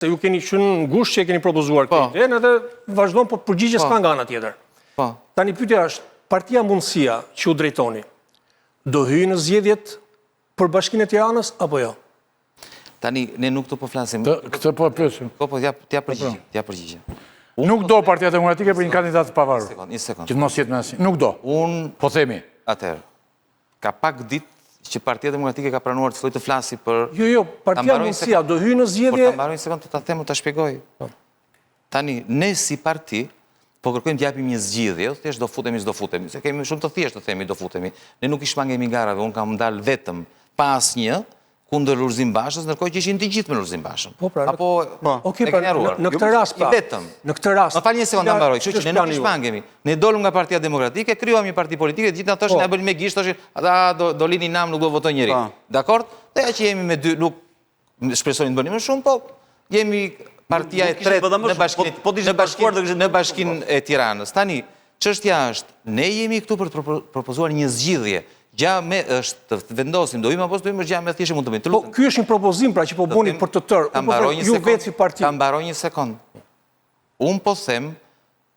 Se ju keni qenë në ngushtë që e keni propozuar këtë idenë edhe vazhdon, po përgjigje s'ka nga ana tjetër. Tani pyetja është, Partia Mundësia që u drejtoni, do hyjë në zgjedhjet për Bashkinë e Tiranës apo jo? Tani, ne nuk të po flasim. Këtë po e pyesim. Po, t'ja përgjigje. Nuk do Partia Demokratike për një kandidat të pavarur. Një sekund. Që të mos jetë me asnjë. Nuk do. Po themi. Atëherë, ka pak ditë që Partia Demokratike ka pranuar të fillojë të flasi për... Jo, Partia Mundësia do hyjë në zgjedhje... Por ta mbaroj një sekond të ta them, ta shpjegoj. Tani, ne si parti, po kërkojmë të japim një zgjidhje, jo thjesht do futemi, s'do futemi, se kemi shumë të thjeshtë të themi do futemi. Ne nuk i shmangemi garave, unë kam dalë vetëm pa asnjë kundër Lulzim Bashës, ndërkohë që ishin të gjithë me Lulzim Bashën. Po pra, apo e keni haruar. Në këtë rast pra. Vetëm. Në këtë rast. Më fal një sekondë mbaroj, kështu që ne nuk i shmangemi. Ne dolëm nga Partia Demokratike, krijuam një parti politike, gjithë ato që na bënin me gisht, thoshin, ata do lini nam, nuk do votojnë njëri. Dakord? Dhe ja që jemi me dy, nuk shpresojmë të bënim më shumë, po jemi partia e tretë në Bashkinë e Tiranës. Tani, çështja është, ne jemi këtu për të propozuar një zgjidhje. Është të vendosim, do im apo s'do im, është me thjesht mund të bëjmë. Po, ky është një propozim pra që po bëni për të tërë, ju vetë si parti. Ta mbaroj një sekond. Unë po them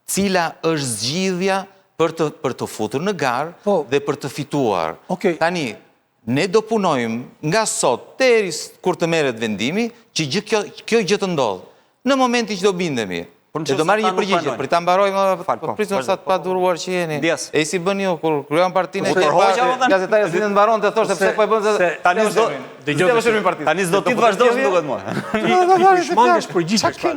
cila është zgjidhja për të futur në garë dhe për të fituar. Tani, ne do punojmë nga sot deri kur të merret vendimi që kjo gjë të ndodhë. Në momentin që do bindemi, e do marrë një përgjigje, për ta mbaroj më prisëm sa të pa duruar që jeni. E si bën ju, kur kryon partinë e gazetarja si në mbaron të thoshtë pëse po e bënë se... Tani s'do ti të vazhdojnë më duket mua. Ti shmangesh përgjigje.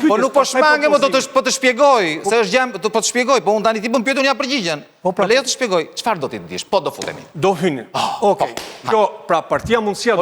Po nuk po shmange, po të shpjegoj, se është gjemë, po të shpjegoj, po unë tani ti bën pyetur një përgjigjen. Po lejo të shpjegoj, çfarë do ti të dish, po do futemi. Do hynin. Okej. Pra Partia Mundësia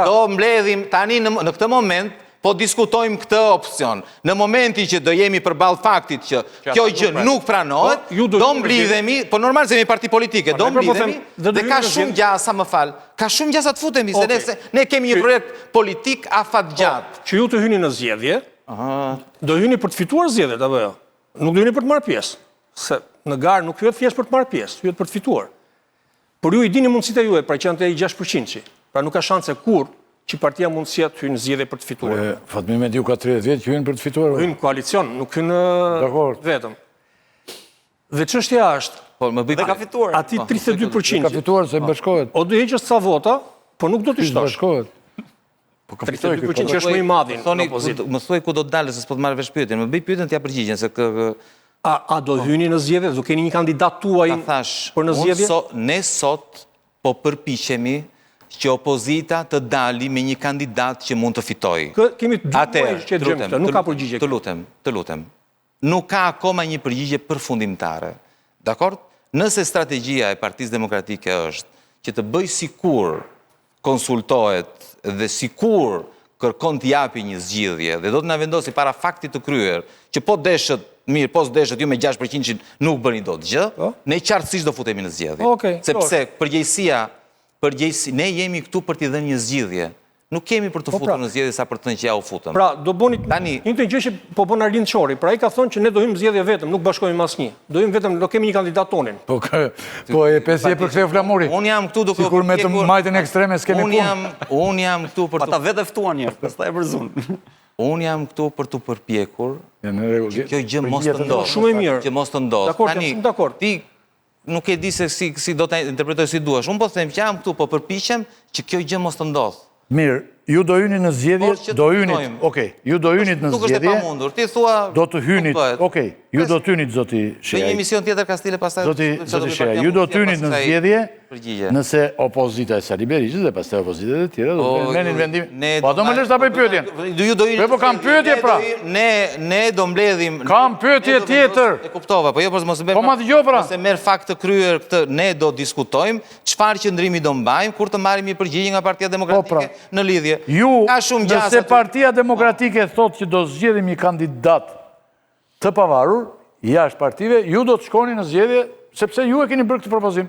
do mbledhim tani në këtë moment. Po diskutojmë këtë opcion. Në momentin që do jemi përballë faktit që kjo gjë nuk pranohet, do mblidhemi, po normal se jemi parti politike, do mblidhemi dhe ka shumë gjasa, më fal, ka shumë gjasa të futemi, se ne kemi një projekt politik afatgjatë. Që ju të hyni në zgjedhje, do hyni për të fituar zgjedhjet apo jo? Nuk do hyni për të marrë pjesë. Se në garë nuk hyet thjesht për të marrë pjesë, hyet për të fituar. Por ju i dini mundësitë juaja, pra që janë të 6%. Pra nuk ka shanse kur që Partia Mundësia të hynë zgjedhje për të fituar. Fatmimet ju ka 30 vjetë që hynë për të fituar? Hynë koalicion, nuk hynë vetëm. Dhe çështja është, dhe ka fituar. Ati 32%. Ka fituar se bashkohet. O do heqës ca vota, po nuk do t'i shtosh. Bashkohet. 32% që është më i madhin në opozitë. Më thuaj ku do të dalë, se s'po të marrë vesh pyetjen. Më bëj pyetjen t'ja përgjigjen, se A do hyni në zgjedhje? Do keni një kandidat tuaj për në zgjedhje? Ne sot po përpiqemi që opozita të dali me një kandidat që mund të fitoj. Kemi 2 muaj që të gjëmë këtë, nuk ka përgjigje. Të lutem. Nuk ka akoma një përgjigje përfundimtare. Dakord? Nëse strategjia e Partisë Demokratike është që të bëj sikur konsultohet dhe sikur kërkon të japi një zgjidhje dhe do të na vendosi para faktit të kryer që po deshët mirë, po s'deshët ju me 6% nuk bëni dot gjë, ne qartësisht do futemi në zgjedhje. Sepse përgjegjësia ne jemi këtu për t'i dhënë një zgjidhje. Nuk kemi për të futur në zgjedhje sa për të thënë që ja u futëm. Pra, do bëni një të gjë që po bën Arlind Çori. Pra, ai ka thënë që ne do hyjmë në zgjedhje vetëm, nuk bashkohemi me asnjë. Do hyjmë vetëm, do kemi një kandidat tonin. Po e pesi e përktheu Flamuri. Unë jam këtu duke sikur me të majtën ekstreme s'kemi punë. Unë jam këtu për të... Ata vetë ftuan një, pastaj e përzun. Unë jam këtu për të përpjekur që kjo gjë mos të ndodhë. Shumë e mirë. Që mos të ndodhë. Dakor, ti nuk e di se si do të interpretoj si duash. Unë po them që jam këtu, po përpiqem që kjo gjë mos të ndodhë. Mirë, ju do hyni në zgjedhje, ju do hynit në zgjedhje, do të hynit, ju do të hynit, zoti Sheaj. Në një emision tjetër Kastile pastaj... Zoti Sheaj, ju do të hynit në zgjedhje, nëse opozita e Sali Berishës dhe pastaj opozita e tjera, do të menin vendim... Po ato më lesh ta bëj pyetjen. Po kam pyetje pra. Ne do mbledhim... Kam pyetje tjetër. E kuptova, po jo për mos Po ma dëgjoj pra. Se merr fakt të kryer këtë, ne do diskutojmë çfarë qëndrimi do mbajmë kur të marrim një përgjigje nga Partia Demokratike në lidhje. Ju, nëse Partia Demokratike thot që do zgjedhim një kandidat të pavarur, jashtë partive, ju do të shkoni në zgjedhje, sepse ju e keni bërë këtë propozim.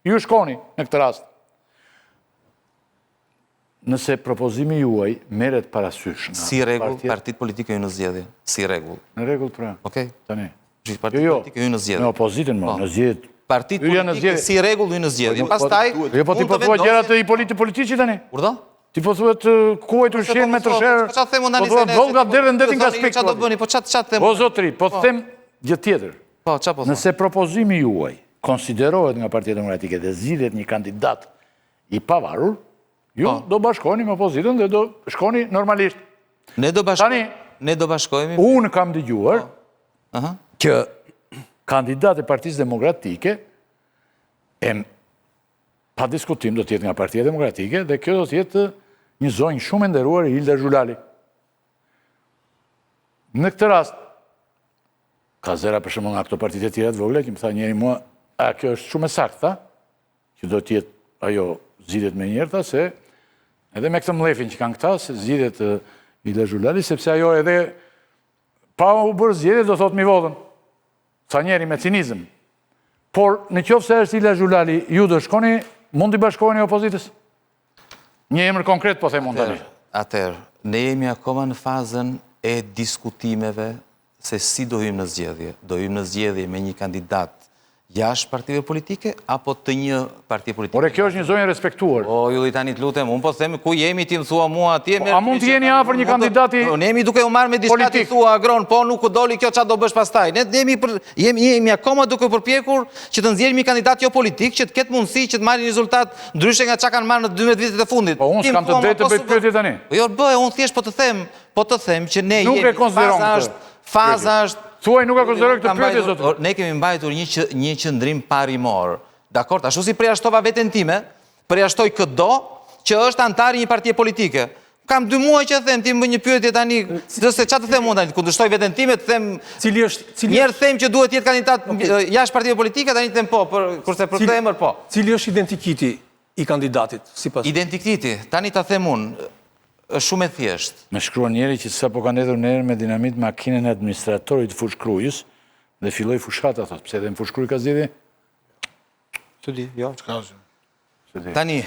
Ju shkoni në këtë rast. Nëse propozimi juaj merret parasysh nga si rregull, partitë politike hyjnë në zgjedhje. Si rregull. Në rregull pra. Okej. Tani. Partitë politike hyjnë në zgjedhje. Me opozitën më, në zgjedhje. Partitë politike si rregull hyjnë në zgjedhje. Pastaj, po ti po thua gjëra të politici tani? Urdhë? Ti po thuhet kuajt ushqen me trsherë. Çfarë them unë Po thuhet Volga derën ndetin nga spik. Çfarë do bëni? Po çfarë them? Po zotri, po them gjë tjetër. Po çfarë po them? Nëse propozimi juaj konsiderohet nga Partia Demokratike dhe zgjidhet një kandidat i pavarur, ju do bashkoheni me opozitën dhe do shkoni normalisht. Ne do bashkohemi. Unë kam dëgjuar që kandidat e Partisë Demokratike pa diskutim do t'jetë nga Partia Demokratike dhe kjo do t'jetë një zonjë shumë e nderuar Hilda Zhulali. Në këtë rast, ka zera për shembull nga këto partitë e tjera të vogla që më tha njëri mua, a kjo është shumë e saktë, tha, që do t'jetë ajo zgjidhet me njëherë, tha, se edhe me këtë mlefin që kanë këta, se zgjidhet Hilda Zhulali, sepse ajo edhe pa u bërë zgjedhje do thotë mi votën. Sa njeri me cinizëm. Por në qoftë se është Hilda Zhulali, ju do shkoni, mund t'i bashkoheni opozitës? Një emër konkret po them unë tani. Atëherë, ne jemi akoma në fazën e diskutimeve se si do hyjmë në zgjedhje. Do hyjmë në zgjedhje me një kandidat jashtë partive politike, apo të një partie politike? Ore, kjo është një zonjë respektuar. O, ju li tani të lutem, unë po them ku jemi ti më thua mua atje... A mund të jeni afër një kandidati politik? Ne jemi duke u marrë me diçka ti thua agron, po nuk u doli kjo çfarë do bësh pastaj. Ne jemi akoma duke përpjekur që të nxjerrim një kandidat jo politik, që të ketë mundësi që të marrë rezultat ndryshe nga çka kanë marrë në 12 vitet e fundit. Po unë s'kam të drejtë të bëj pyetje tani. Jo, bëj, unë thjesht po të them që ne jemi faza është thuaj nuk e konsideroj këtë pyetje zot. Ne kemi mbajtur një qëndrim parimor. Dakor, ashtu si përjashtova veten time, përjashtoj këdo që është antar i një partie politike. Kam 2 muaj që them, ti më bën një pyetje tani, se çfarë të them unë tani, kundërshtoj veten time, të them njëherë them që duhet të jetë kandidat jashtë partive politike, tani them po, kurse për këtë emër po. Cili është identikiti i kandidatit sipas? Identikiti, tani ta them unë, është shumë e thjeshtë. Me shkruan njeri që sa po ka ndedhur në erë me dinamit makinën e administratorit fushkrujës dhe filloi fushata, thot, pse edhe në fushkruj ka zgjidhje? Të di, jo. Tani,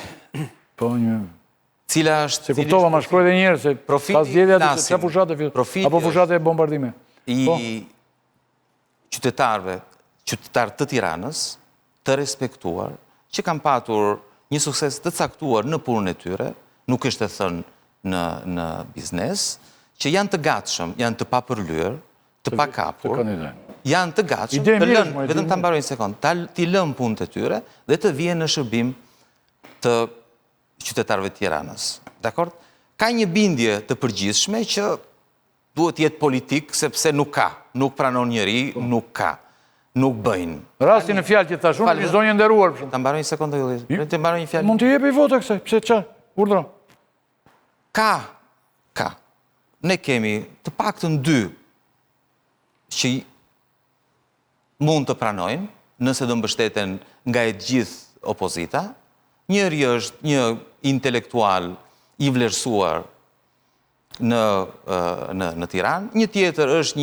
po një... cila është... Se kuptova, ma shkruaj dhe njerë, se ka zgjidhja dhe se fushate filloi, apo fushate e bombardime. I qytetarë të Tiranës, të respektuar, që kanë patur një sukses të caktuar në punën e tyre, nuk është e thënë në biznes, që janë të gatshëm, janë të papërlyer, të pakapur, janë të gatshëm, vetëm ta mbaroj një sekond, t'i lëm punët e tyre dhe të vijnë në shërbim të qytetarëve të Tiranës. Dakor? Ka një bindje të përgjithshme që duhet jetë politik sepse nuk ka, nuk pranon njëri, nuk ka, nuk bëjnë. Rastin e fjalë që thash unë, një zonjë nderuar. Ta mbaroj një sekond, të mbaroj një fjalë. Mund të jepi vota kësaj, pse ç'a? Urdhëro. Ka. Ne kemi të paktën 2 që mund të pranojnë, nëse do mbështeten nga e gjithë opozita. Njëri është një intelektual i vlerësuar në Tiranë, një tjetër është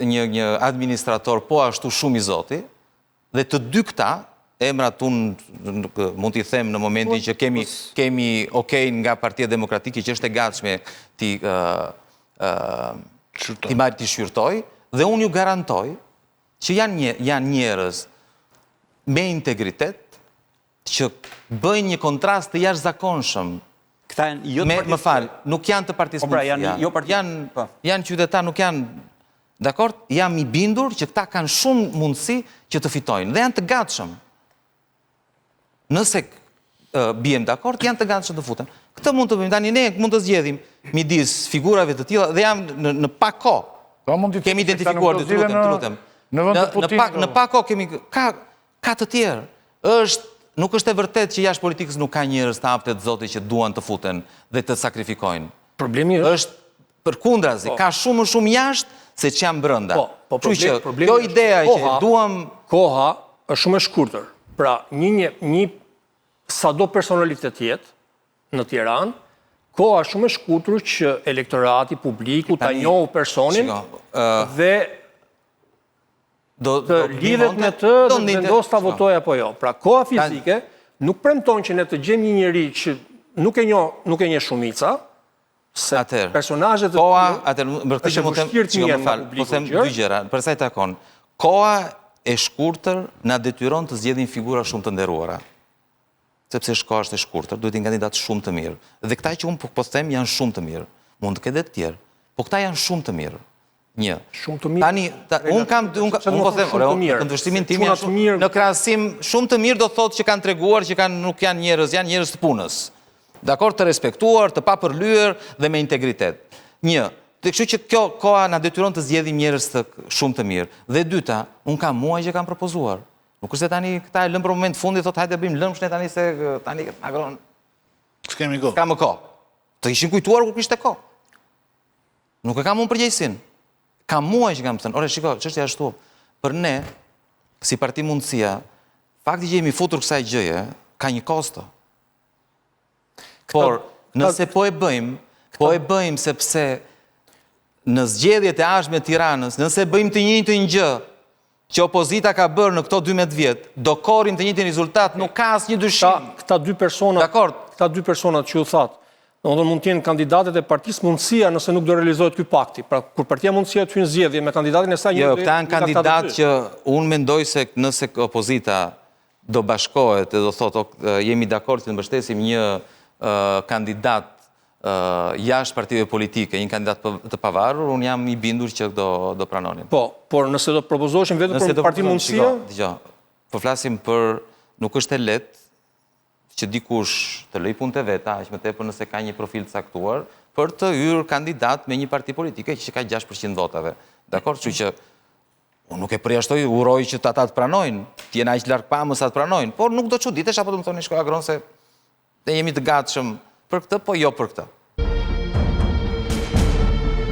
një administrator po ashtu shumë i zoti, dhe të 2 këta, emrat unë mund t'i them në momentin që kemi okej nga Partia Demokratike që është e gatshme t'i marrë t'i shqyrtoj, dhe unë ju garantoj që janë njerëz me integritet që bëjnë një kontrast të jashtëzakonshëm. Këta janë jo të partisë. Më falë, nuk janë të partisë mundësia. Janë qytetarë, nuk janë... Dakor? Jam i bindur që këta kanë shumë mundësi që të fitojnë dhe janë të gatshëm. Nëse bijem dakord, janë të gatshëm të futen. Këtë mund të bëjmë, tani ne mund të zgjedhim midis figurave të tilla dhe jam në pak kohë. Kemi identifikuar, të lutem. Në pak kohë kemi ka të tjerë. Nuk është e vërtet që jashtë politikës nuk ka njerëz të aftë të Zotit që duan të futen dhe të sakrifikojnë. Problemi është përkundrazi, ka shumë jashtë se që janë brënda. Kështu që kjo ideja që duam... Koha është shumë e shkurtër. Pra, një sado personalitet jetë në Tiranë, koha është shumë e shkurtër që elektorati, publiku, ta njohë personin dhe të lidhet me të dhe të vendos ta votoj apo jo. Pra, koha fizike nuk premton që ne të gjejmë një njeri që nuk e nje shumica, se personazhet të është vështirë të njën nga publiku gjërë. Përsa i takon, koha e shkurtër na detyron të zgjedhim figura shumë të nderuara. sepse shkoa është e shkurtër, duhet një kandidat shumë të mirë. Dhe këta që unë po them janë shumë të mirë. Mund të ketë të tjerë, po këta janë shumë të mirë. Një. Shumë të mirë. Tani, unë po them, këndvështrimin tim janë shumë në krahasim shumë të mirë do thotë që kanë treguar që nuk janë njerëz të punës. Dakor, të respektuar, të papërlyer dhe me integritet. Një. Dhe kështu që kjo koha na detyron të zgjedhim njerëz shumë të mirë. Dhe dyta, unë kam muaj që kam propozuar. Nuk është se tani këta e lëmë për moment fundi, thotë hajde bëjmë lëmshne tani se tani agron. S'kemi kohë. S'ka më kohë. Të ishin kujtuar kur kishte kohë. Nuk e kam unë përgjegjësinë. Kam muaj që kam thënë, ore shiko, çështja është ashtu. Për ne, si Parti Mundësia, fakti që jemi futur kësaj gjëje ka një kosto. Por nëse po e bëjmë sepse në zgjedhjet e ardhshme të Tiranës, nëse bëjmë të njëjtin gjë që opozita ka bërë në këto 12 vjet, do korrim të njëjtin rezultat, nuk ka asnjë dyshim. Këta dy personat që u thatë, domethënë mund të jenë kandidatët e Partisë Mundësia nëse nuk do realizohet ky pakti. Pra kur Partia Mundësia të hyjë zgjedhje me kandidatin e saj Jo, këta janë kandidatë që unë mendoj se nëse opozita do bashkohet dhe do thotë jemi dakord që të mbështesim një kandidat jashtë partive politike, një kandidat të pavarur, unë jam i bindur që do pranonin. Po, por nëse do propozoheshin vetëm për Parti Mundësia? Dgjoj, po flasim për nuk është e lehtë që dikush të lëj punët e veta, aq më tepër nëse ka një profil të caktuar, për të hyrë kandidat me një parti politike që ka 6% votave. Dakor, kështu që unë nuk e përjashtoj, uroj që ata të pranojnë, të jenë aq larg pamës sa të pranojnë, por nuk do çuditesh apo do të më thoni shko agron se ne jemi të gatshëm për këtë, po jo për këtë.